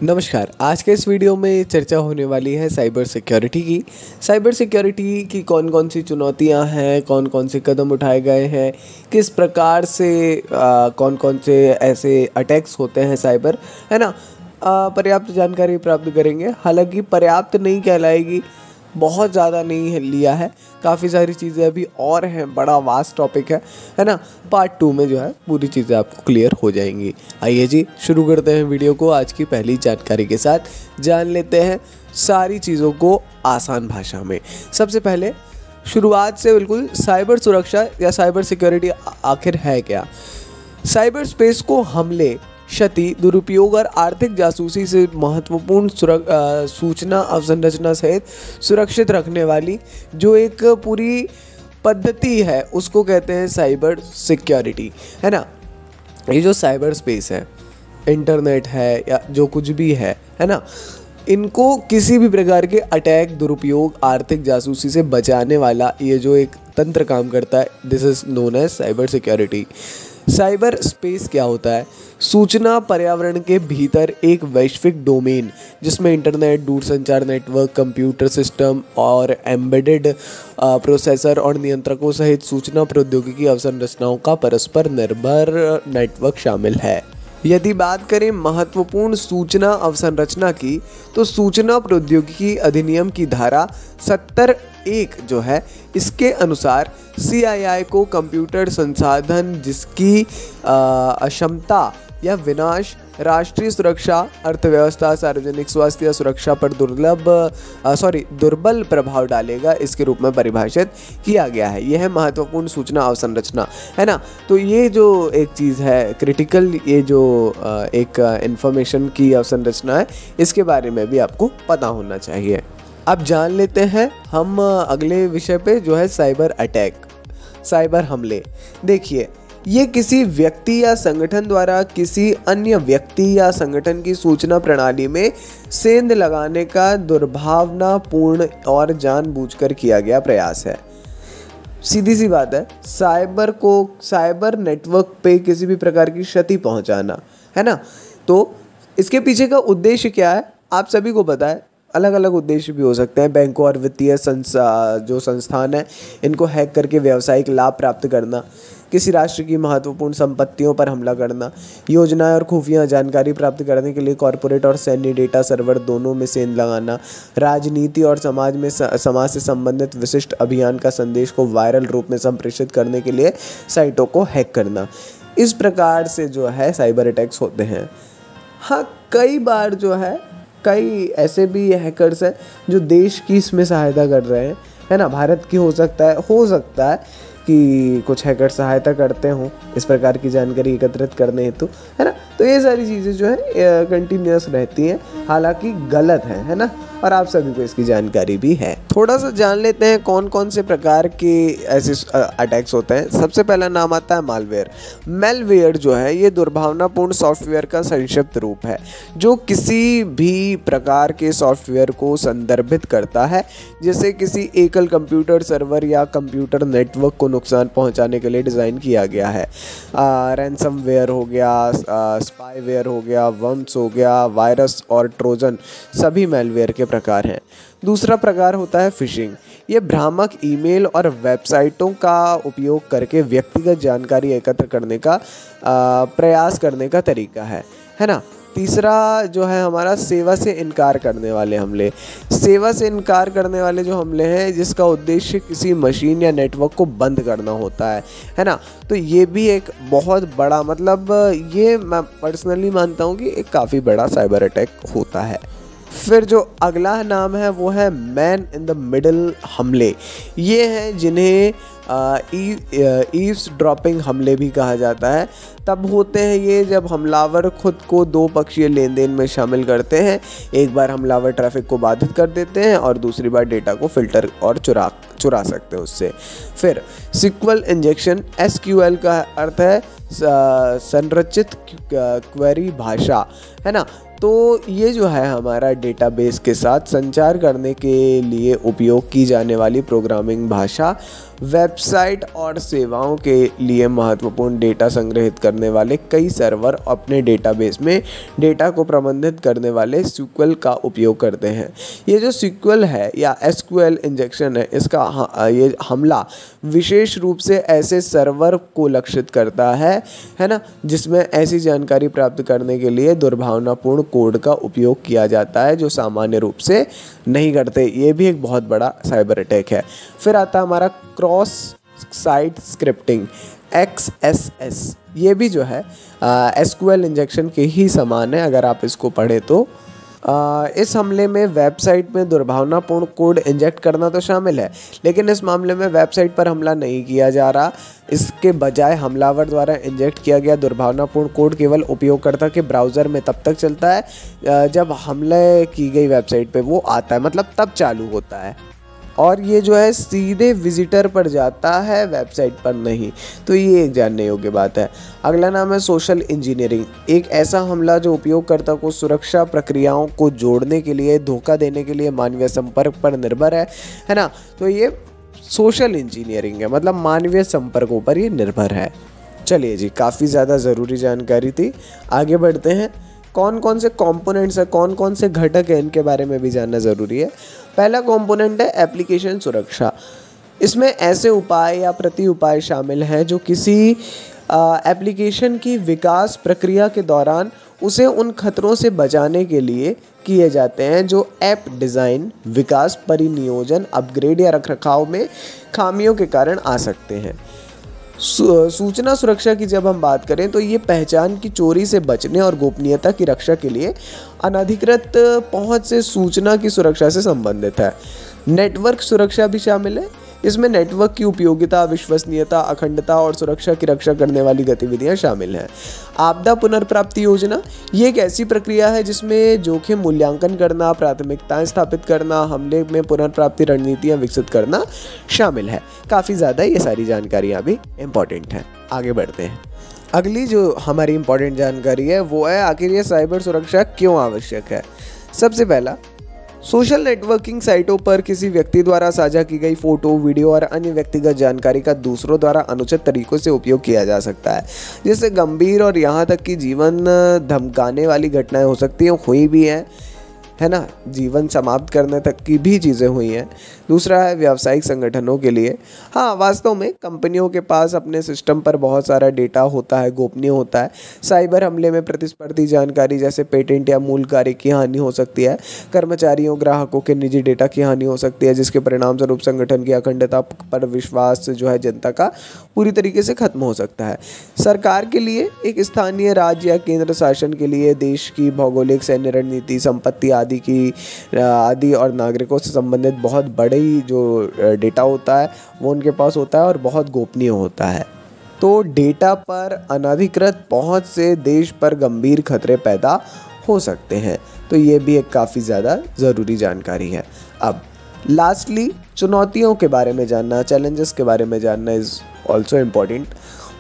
नमस्कार। आज के इस वीडियो में चर्चा होने वाली है साइबर सिक्योरिटी की। साइबर सिक्योरिटी की कौन कौन सी चुनौतियां हैं, कौन कौन से कदम उठाए गए हैं, किस प्रकार से कौन कौन से ऐसे अटैक्स होते हैं साइबर, है ना। पर्याप्त जानकारी प्राप्त करेंगे। हालांकि पर्याप्त नहीं कहलाएगी, बहुत ज़्यादा नहीं लिया है, काफ़ी सारी चीज़ें अभी और हैं, बड़ा वास्ट टॉपिक है ना। पार्ट 2 में जो है पूरी चीज़ें आपको क्लियर हो जाएंगी। आइए जी शुरू करते हैं वीडियो को आज की पहली जानकारी के साथ। जान लेते हैं सारी चीज़ों को आसान भाषा में। सबसे पहले शुरुआत से बिल्कुल, साइबर सुरक्षा या साइबर सिक्योरिटी आखिर है क्या। साइबर स्पेस को हमले, क्षति, दुरुपयोग और आर्थिक जासूसी से महत्वपूर्ण सूचना अवसंरचना सहित सुरक्षित रखने वाली जो एक पूरी पद्धति है उसको कहते हैं साइबर सिक्योरिटी, है ना। ये जो साइबर स्पेस है, इंटरनेट है या जो कुछ भी है ना, इनको किसी भी प्रकार के अटैक, दुरुपयोग, आर्थिक जासूसी से बचाने वाला ये जो एक तंत्र काम करता है, this is known as cyber security. Cyber space क्या होता है? सूचना पर्यावरण के भीतर एक वैश्विक डोमेन जिसमें इंटरनेट, दूरसंचार नेटवर्क, कंप्यूटर सिस्टम और एम्बेडेड प्रोसेसर और नियंत्रकों सहित सूचना प्रौद्योगिकी अवसंरचनाओं का परस्पर निर्भर नेटवर्क शामिल है। यदि बात करें महत्वपूर्ण सूचना अवसंरचना की, तो सूचना प्रौद्योगिकी अधिनियम की धारा 70(1) जो है, इसके अनुसार CII को कंप्यूटर संसाधन जिसकी अक्षमता या विनाश राष्ट्रीय सुरक्षा, अर्थव्यवस्था, सार्वजनिक स्वास्थ्य या सुरक्षा पर दुर्बल प्रभाव डालेगा, इसके रूप में परिभाषित किया गया है। यह है महत्वपूर्ण सूचना अवसंरचना, है ना। तो ये जो एक चीज़ है क्रिटिकल, ये जो एक इंफॉर्मेशन की अवसंरचना है, इसके बारे में भी आपको पता होना चाहिए। अब जान लेते हैं हम अगले विषय पे, जो है साइबर अटैक, साइबर हमले। देखिए, ये किसी व्यक्ति या संगठन द्वारा किसी अन्य व्यक्ति या संगठन की सूचना प्रणाली में सेंध लगाने का दुर्भावनापूर्ण और जानबूझकर किया गया प्रयास है। सीधी सी बात है, साइबर नेटवर्क पे किसी भी प्रकार की क्षति पहुंचाना, है ना। तो इसके पीछे का उद्देश्य क्या है, आप सभी को पता है। अलग अलग उद्देश्य भी हो सकते हैं। बैंकों और वित्तीय जो संस्थान है, इनको हैक करके व्यावसायिक लाभ प्राप्त करना, किसी राष्ट्र की महत्वपूर्ण संपत्तियों पर हमला करना, योजनाएं और खुफिया जानकारी प्राप्त करने के लिए कॉरपोरेट और सैन्य डेटा सर्वर दोनों में सेंध लगाना, राजनीति और समाज से संबंधित विशिष्ट अभियान का संदेश को वायरल रूप में संप्रेषित करने के लिए साइटों को हैक करना। इस प्रकार से जो है साइबर अटैक्स होते हैं। हाँ, कई बार जो है कई ऐसे भी हैकर्स हैं जो देश की इसमें सहायता कर रहे हैं, है ना। भारत की हो सकता है कि कुछ हैकर सहायता करते हों इस प्रकार की जानकारी एकत्रित करने हेतु, है ना। तो ये सारी चीज़ें जो है कंटिन्यूस रहती हैं, हालांकि गलत है ना, और आप सभी को इसकी जानकारी भी है। थोड़ा सा जान लेते हैं कौन कौन से प्रकार के ऐसे अटैक्स होते हैं। सबसे पहला नाम आता है मालवेयर। मेलवेयर जो है, ये दुर्भावनापूर्ण सॉफ्टवेयर का संक्षिप्त रूप है जो किसी भी प्रकार के सॉफ्टवेयर को संदर्भित करता है जिसे किसी एकल कंप्यूटर सर्वर या कंप्यूटर नेटवर्क को नुकसान पहुंचाने के लिए डिज़ाइन किया गया है। रैंसमवेयर हो गया, स्पाईवेयर हो गया, वर्म्स हो गया, वायरस और ट्रोजन सभी मेलवेयर के प्रकार हैं। दूसरा प्रकार होता है फिशिंग। ये भ्रामक ईमेल और वेबसाइटों का उपयोग करके व्यक्तिगत जानकारी एकत्र करने का प्रयास करने का तरीका है ना। तीसरा जो है हमारा सेवा से इनकार करने वाले हमले। सेवा से इनकार करने वाले जो हमले हैं जिसका उद्देश्य किसी मशीन या नेटवर्क को बंद करना होता है ना। तो ये भी एक बहुत बड़ा, मतलब ये मैं पर्सनली मानता हूँ कि एक काफ़ी बड़ा साइबर अटैक होता है। फिर जो अगला नाम है वो है मैन इन द मिडल हमले। ये हैं जिन्हें ईव्सड्रॉपिंग हमले भी कहा जाता है। तब होते हैं ये जब हमलावर खुद को दो पक्षीय लेन देन में शामिल करते हैं। एक बार हमलावर ट्रैफिक को बाधित कर देते हैं और दूसरी बार डेटा को फिल्टर और चुरा सकते हैं उससे। फिर सिक्वल इंजेक्शन, SQL का अर्थ है संरचित क्वेरी भाषा, है ना। तो ये जो है हमारा डेटाबेस के साथ संचार करने के लिए उपयोग की जाने वाली प्रोग्रामिंग भाषा वेबसाइट और सेवाओं के लिए महत्वपूर्ण डेटा संग्रहित करने वाले कई सर्वर अपने डेटाबेस में डेटा को प्रबंधित करने वाले SQL का उपयोग करते हैं। ये जो SQL है या SQL इंजेक्शन है, इसका ये हमला विशेष रूप से ऐसे सर्वर को लक्षित करता है ना, जिसमें ऐसी जानकारी प्राप्त करने के लिए दुर्भावनापूर्ण कोड का उपयोग किया जाता है जो सामान्य रूप से नहीं करते। ये भी एक बहुत बड़ा साइबर अटैक है। फिर आता है हमारा क्रॉस साइट स्क्रिप्टिंग, XSS। ये भी जो है SQL इंजेक्शन के ही समान है अगर आप इसको पढ़े तो। इस हमले में वेबसाइट में दुर्भावनापूर्ण कोड इंजेक्ट करना तो शामिल है, लेकिन इस मामले में वेबसाइट पर हमला नहीं किया जा रहा। इसके बजाय हमलावर द्वारा इंजेक्ट किया गया दुर्भावनापूर्ण कोड केवल उपयोगकर्ता के ब्राउज़र में तब तक चलता है जब हमले की गई वेबसाइट पे वो आता है, मतलब तब चालू होता है, और ये जो है सीधे विजिटर पर जाता है, वेबसाइट पर नहीं। तो ये एक जानने योग्य बात है। अगला नाम है सोशल इंजीनियरिंग, एक ऐसा हमला जो उपयोगकर्ता को सुरक्षा प्रक्रियाओं को जोड़ने के लिए, धोखा देने के लिए मानवीय संपर्क पर निर्भर है ना। तो ये सोशल इंजीनियरिंग है, मतलब मानवीय संपर्कों पर ये निर्भर है। चलिए जी, काफ़ी ज़्यादा ज़रूरी जानकारी थी। आगे बढ़ते हैं। कौन कौन से कंपोनेंट्स हैं, कौन कौन से घटक हैं, इनके बारे में भी जानना ज़रूरी है। पहला कंपोनेंट है एप्लीकेशन सुरक्षा। इसमें ऐसे उपाय या प्रति उपाय शामिल हैं जो किसी एप्लीकेशन की विकास प्रक्रिया के दौरान उसे उन खतरों से बचाने के लिए किए जाते हैं जो ऐप डिज़ाइन, विकास, परिनियोजन, अपग्रेड या रखरखाव में खामियों के कारण आ सकते हैं। सूचना सुरक्षा की जब हम बात करें तो ये पहचान की चोरी से बचने और गोपनीयता की रक्षा के लिए अनधिकृत पहुंच से सूचना की सुरक्षा से संबंधित है। नेटवर्क सुरक्षा भी शामिल है। इसमें नेटवर्क की उपयोगिता, विश्वसनीयता, अखंडता और सुरक्षा की रक्षा करने वाली गतिविधियां शामिल हैं। आपदा पुनर्प्राप्ति योजना, ये एक ऐसी प्रक्रिया है जिसमें जोखिम मूल्यांकन करना, प्राथमिकताएं स्थापित करना, हमले में पुनर्प्राप्ति रणनीतियां विकसित करना शामिल है। काफ़ी ज़्यादा ये सारी जानकारियाँ भी इम्पॉर्टेंट हैं। आगे बढ़ते हैं। अगली जो हमारी इम्पॉर्टेंट जानकारी है वो है आखिर ये साइबर सुरक्षा क्यों आवश्यक है। सबसे पहला, सोशल नेटवर्किंग साइटों पर किसी व्यक्ति द्वारा साझा की गई फ़ोटो, वीडियो और अन्य व्यक्तिगत जानकारी का दूसरों द्वारा अनुचित तरीक़ों से उपयोग किया जा सकता है, जिससे गंभीर और यहाँ तक कि जीवन धमकाने वाली घटनाएं हो सकती हैं, हुई भी हैं, है ना। जीवन समाप्त करने तक की भी चीज़ें हुई हैं। दूसरा है व्यावसायिक संगठनों के लिए। हाँ, वास्तव में कंपनियों के पास अपने सिस्टम पर बहुत सारा डेटा होता है, गोपनीय होता है। साइबर हमले में प्रतिस्पर्धी जानकारी जैसे पेटेंट या मूल कार्य की हानि हो सकती है। कर्मचारियों, ग्राहकों के निजी डेटा की हानि हो सकती है, जिसके परिणाम स्वरूप संगठन की अखंडता पर विश्वास जो है जनता का पूरी तरीके से खत्म हो सकता है। सरकार के लिए, एक स्थानीय राज्य या केंद्र शासन के लिए देश की भौगोलिक, सैन्य रणनीति, संपत्ति आदि और नागरिकों से संबंधित बहुत बड़े जो डेटा होता है वो उनके पास होता है और बहुत गोपनीय होता है। तो डेटा पर अनधिकृत पहुंच से देश पर गंभीर खतरे पैदा हो सकते हैं। तो ये भी एक काफ़ी ज़्यादा ज़रूरी जानकारी है। अब लास्टली, चुनौतियों के बारे में जानना, चैलेंजेस के बारे में जानना इज़ ऑल्सो इम्पॉर्टेंट।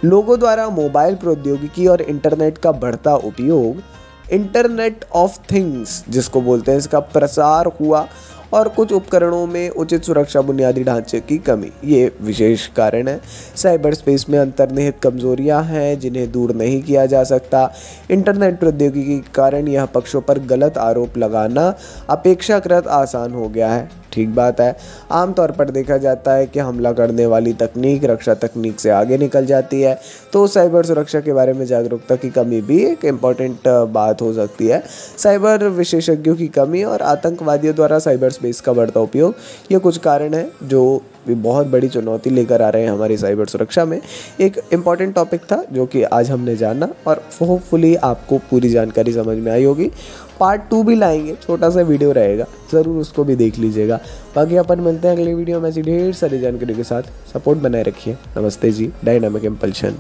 लोगों द्वारा मोबाइल प्रौद्योगिकी और इंटरनेट का बढ़ता उपयोग, इंटरनेट ऑफ थिंग्स जिसको बोलते हैं, इसका प्रसार हुआ और कुछ उपकरणों में उचित सुरक्षा बुनियादी ढांचे की कमी, ये विशेष कारण है। साइबर स्पेस में अंतर्निहित कमजोरियां हैं जिन्हें दूर नहीं किया जा सकता। इंटरनेट प्रौद्योगिकी के कारण यह पक्षों पर गलत आरोप लगाना अपेक्षाकृत आसान हो गया है। ठीक बात है। आमतौर पर देखा जाता है कि हमला करने वाली तकनीक रक्षा तकनीक से आगे निकल जाती है। तो साइबर सुरक्षा के बारे में जागरूकता की कमी भी एक इम्पॉर्टेंट बात हो सकती है। साइबर विशेषज्ञों की कमी और आतंकवादियों द्वारा साइबर स्पेस का बढ़ता उपयोग, ये कुछ कारण हैं जो बहुत बड़ी चुनौती लेकर आ रहे हैं हमारी साइबर सुरक्षा में। एक इम्पॉर्टेंट टॉपिक था जो कि आज हमने जाना और होपफुली आपको पूरी जानकारी समझ में आई होगी। पार्ट 2 भी लाएंगे, छोटा सा वीडियो रहेगा, ज़रूर उसको भी देख लीजिएगा। बाकी अपन मिलते हैं अगले वीडियो में ऐसी ढेर सारी जानकारी के साथ। सपोर्ट बनाए रखिए। नमस्ते जी, डायनामिक इम्पल्शन।